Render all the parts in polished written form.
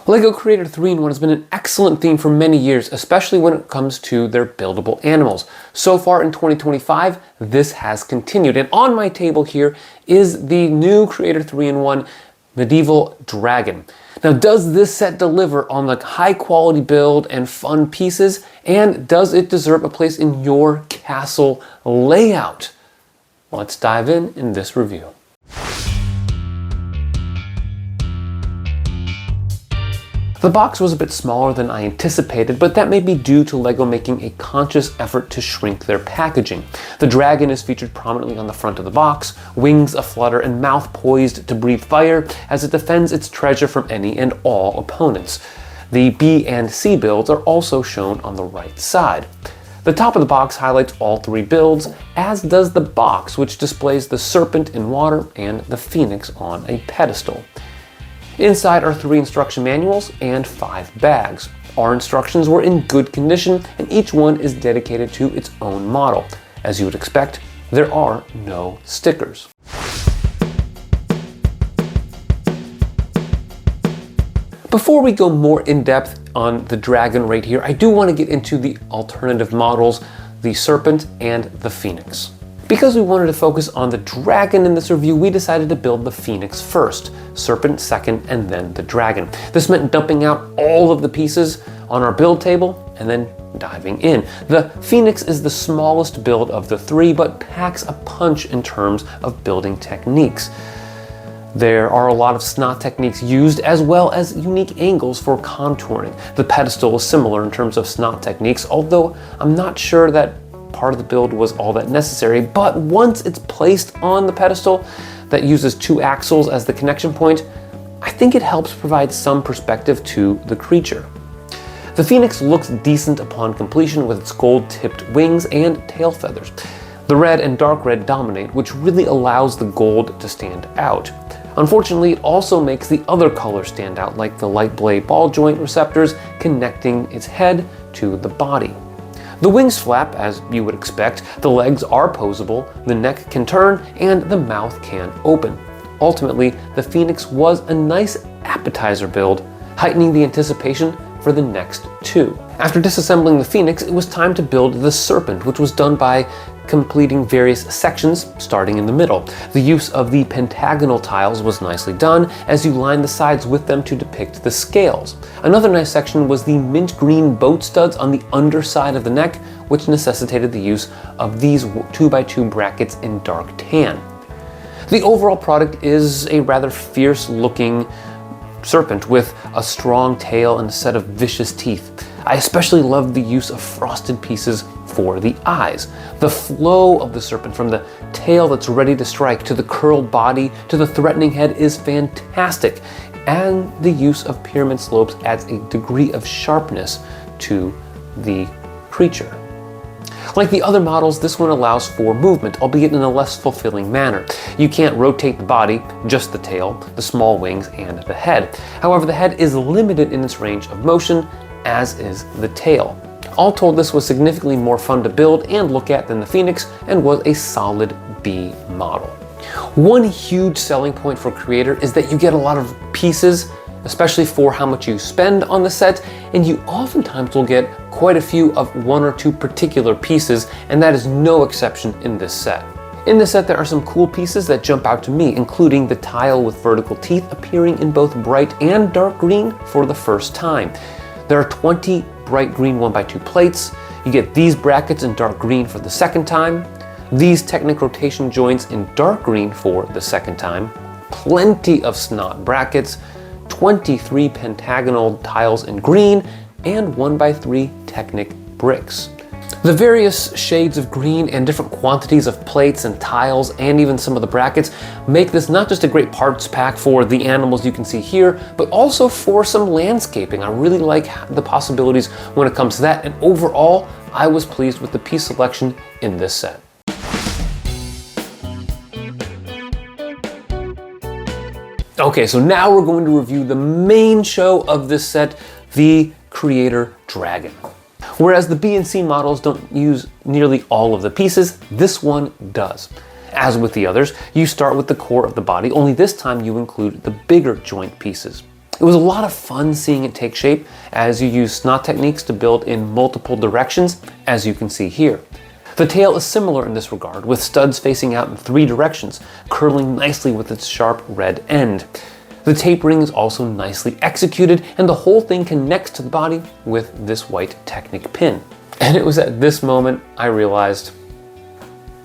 LEGO Creator 3-in-1 has been an excellent theme for many years, especially when it comes to their buildable animals. So far in 2025, this has continued. And on my table here is the new Creator 3-in-1 Medieval Dragon. Now, does this set deliver on the high quality build and fun pieces? And does it deserve a place in your castle layout? Let's dive in this review. The box was a bit smaller than I anticipated, but that may be due to LEGO making a conscious effort to shrink their packaging. The dragon is featured prominently on the front of the box, wings aflutter and mouth poised to breathe fire as it defends its treasure from any and all opponents. The B and C builds are also shown on the right side. The top of the box highlights all three builds, as does the box, which displays the serpent in water and the phoenix on a pedestal. Inside are 3 instruction manuals and 5 bags. Our instructions were in good condition, and each one is dedicated to its own model. As you would expect, there are no stickers. Before we go more in depth on the dragon right here, I do want to get into the alternative models, the serpent and the phoenix. Because we wanted to focus on the dragon in this review, we decided to build the phoenix first, serpent second, and then the dragon. This meant dumping out all of the pieces on our build table and then diving in. The phoenix is the smallest build of the 3, but packs a punch in terms of building techniques. There are a lot of snot techniques used, as well as unique angles for contouring. The pedestal is similar in terms of snot techniques, although I'm not sure that part of the build was all that necessary, but once it's placed on the pedestal that uses 2 axles as the connection point, I think it helps provide some perspective to the creature. The phoenix looks decent upon completion with its gold-tipped wings and tail feathers. The red and dark red dominate, which really allows the gold to stand out. Unfortunately, it also makes the other colors stand out, like the light blade ball joint receptors connecting its head to the body. The wings flap, as you would expect, the legs are posable, the neck can turn, and the mouth can open. Ultimately, the phoenix was a nice appetizer build, heightening the anticipation for the next 2. After disassembling the phoenix, it was time to build the serpent, which was done by completing various sections starting in the middle. The use of the pentagonal tiles was nicely done, as you line the sides with them to depict the scales. Another nice section was the mint green boat studs on the underside of the neck, which necessitated the use of these 2x2 brackets in dark tan. The overall product is a rather fierce looking serpent with a strong tail and a set of vicious teeth. I especially love the use of frosted pieces for the eyes. The flow of the serpent from the tail that's ready to strike to the curled body to the threatening head is fantastic, and the use of pyramid slopes adds a degree of sharpness to the creature. Like the other models, this one allows for movement, albeit in a less fulfilling manner. You can't rotate the body, just the tail, the small wings, and the head. However, the head is limited in its range of motion, as is the tail. All told, this was significantly more fun to build and look at than the phoenix, and was a solid B model. One huge selling point for Creator is that you get a lot of pieces, especially for how much you spend on the set, and you oftentimes will get quite a few of 1 or 2 particular pieces, and that is no exception in this set. In this set, there are some cool pieces that jump out to me, including the tile with vertical teeth appearing in both bright and dark green for the first time. There are 20 bright green 1x2 plates. You get these brackets in dark green for the second time, these Technic rotation joints in dark green for the second time, plenty of snot brackets, 23 pentagonal tiles in green, and 1x3 Technic bricks. The various shades of green and different quantities of plates and tiles and even some of the brackets make this not just a great parts pack for the animals you can see here, but also for some landscaping. I really like the possibilities when it comes to that, and overall, I was pleased with the piece selection in this set. Okay, so now we're going to review the main show of this set, the Creator Dragon. Whereas the B and C models don't use nearly all of the pieces, this one does. As with the others, you start with the core of the body, only this time you include the bigger joint pieces. It was a lot of fun seeing it take shape as you use snot techniques to build in multiple directions, as you can see here. The tail is similar in this regard, with studs facing out in 3 directions, curling nicely with its sharp red end. The tapering is also nicely executed, and the whole thing connects to the body with this white Technic pin. And it was at this moment I realized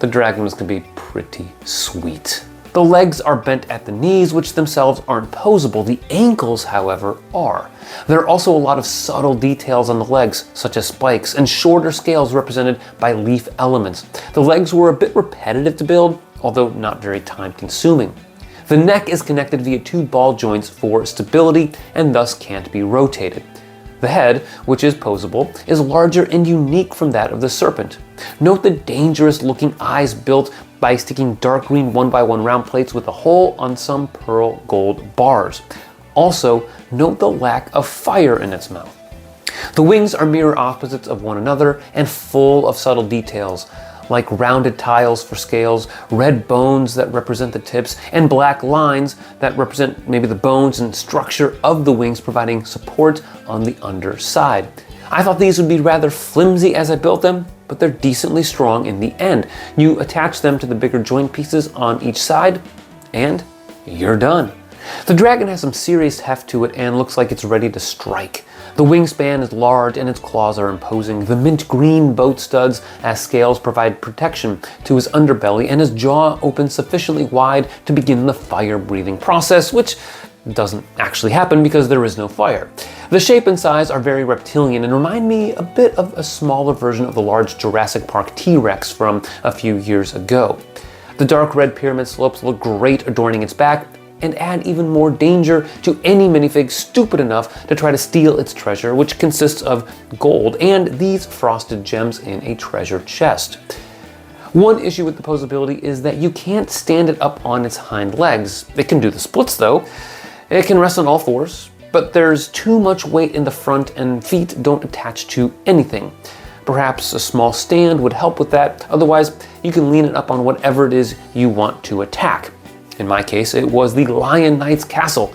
the dragon was going to be pretty sweet. The legs are bent at the knees, which themselves aren't posable. The ankles, however, are. There are also a lot of subtle details on the legs, such as spikes, and shorter scales represented by leaf elements. The legs were a bit repetitive to build, although not very time-consuming. The neck is connected via 2 ball joints for stability and thus can't be rotated. The head, which is posable, is larger and unique from that of the serpent. Note the dangerous looking eyes built by sticking dark green 1x1 round plates with a hole on some pearl gold bars. Also, note the lack of fire in its mouth. The wings are mirror opposites of one another and full of subtle details, like rounded tiles for scales, red bones that represent the tips, and black lines that represent maybe the bones and structure of the wings, providing support on the underside. I thought these would be rather flimsy as I built them, but they're decently strong in the end. You attach them to the bigger joint pieces on each side, and you're done. The dragon has some serious heft to it and looks like it's ready to strike. The wingspan is large and its claws are imposing. The mint green boat studs as scales provide protection to his underbelly, and his jaw opens sufficiently wide to begin the fire-breathing process, which doesn't actually happen because there is no fire. The shape and size are very reptilian and remind me a bit of a smaller version of the large Jurassic Park T-Rex from a few years ago. The dark red pyramid slopes look great adorning its back, and add even more danger to any minifig stupid enough to try to steal its treasure, which consists of gold and these frosted gems in a treasure chest. One issue with the posability is that you can't stand it up on its hind legs. It can do the splits though. It can rest on all fours, but there's too much weight in the front and feet don't attach to anything. Perhaps a small stand would help with that. Otherwise, you can lean it up on whatever it is you want to attack. In my case, it was the Lion Knight's castle.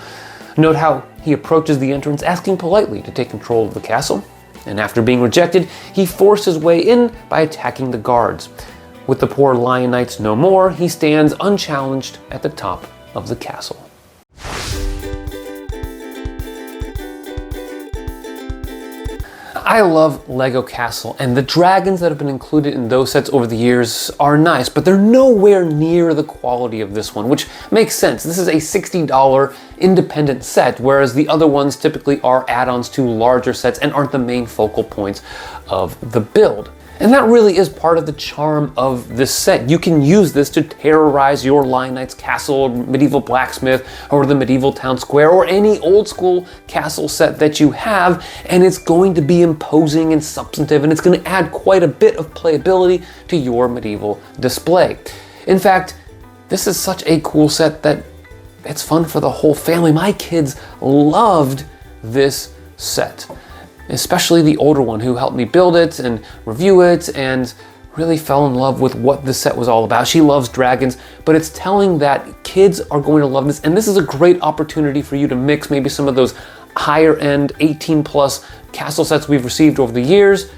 Note how he approaches the entrance asking politely to take control of the castle, and after being rejected, he forced his way in by attacking the guards. With the poor Lion Knights no more, he stands unchallenged at the top of the castle. I love Lego Castle, and the dragons that have been included in those sets over the years are nice, but they're nowhere near the quality of this one, which makes sense. This is a $60 independent set, whereas the other ones typically are add-ons to larger sets and aren't the main focal points of the build. And that really is part of the charm of this set. You can use this to terrorize your Lion Knight's castle, or medieval blacksmith, or the medieval town square, or any old school castle set that you have, and it's going to be imposing and substantive, and it's going to add quite a bit of playability to your medieval display. In fact, this is such a cool set that it's fun for the whole family. My kids loved this set, especially the older one who helped me build it and review it and really fell in love with what this set was all about. She loves dragons, but it's telling that kids are going to love this, and this is a great opportunity for you to mix maybe some of those higher end 18 plus castle sets we've received over the years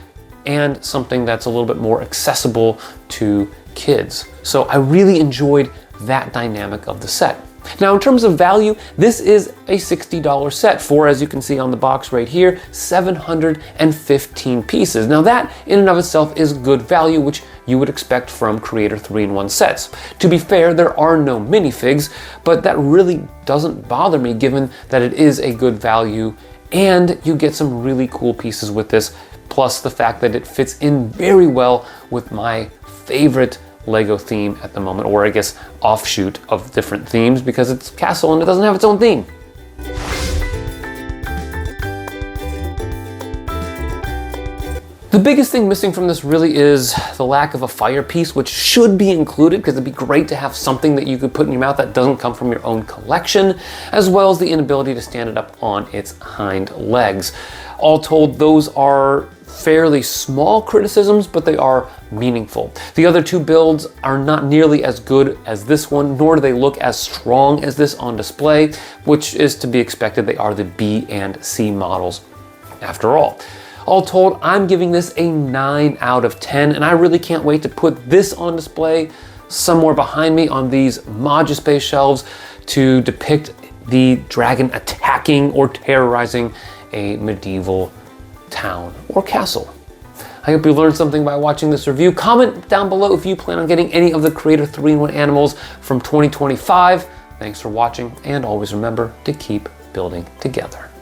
and something that's a little bit more accessible to kids. So I really enjoyed that dynamic of the set. Now, in terms of value, this is a $60 set for, as you can see on the box right here, 715 pieces. Now that in and of itself is good value, which you would expect from Creator 3-in-1 sets. To be fair, there are no minifigs, but that really doesn't bother me given that it is a good value and you get some really cool pieces with this, plus the fact that it fits in very well with my favorite Lego theme at the moment, or I guess offshoot of different themes, because it's castle and it doesn't have its own theme. The biggest thing missing from this really is the lack of a fire piece, which should be included because it'd be great to have something that you could put in your mouth that doesn't come from your own collection, as well as the inability to stand it up on its hind legs. All told, those are fairly small criticisms, but they are meaningful. The other two builds are not nearly as good as this one, nor do they look as strong as this on display, which is to be expected. They are the B and C models after all. All told, I'm giving this a 9 out of 10, and I really can't wait to put this on display somewhere behind me on these Moduspay shelves to depict the dragon attacking or terrorizing a medieval town or castle. I hope you learned something by watching this review. Comment down below if you plan on getting any of the Creator 3-in-1 animals from 2025. Thanks for watching, and always remember to keep building together.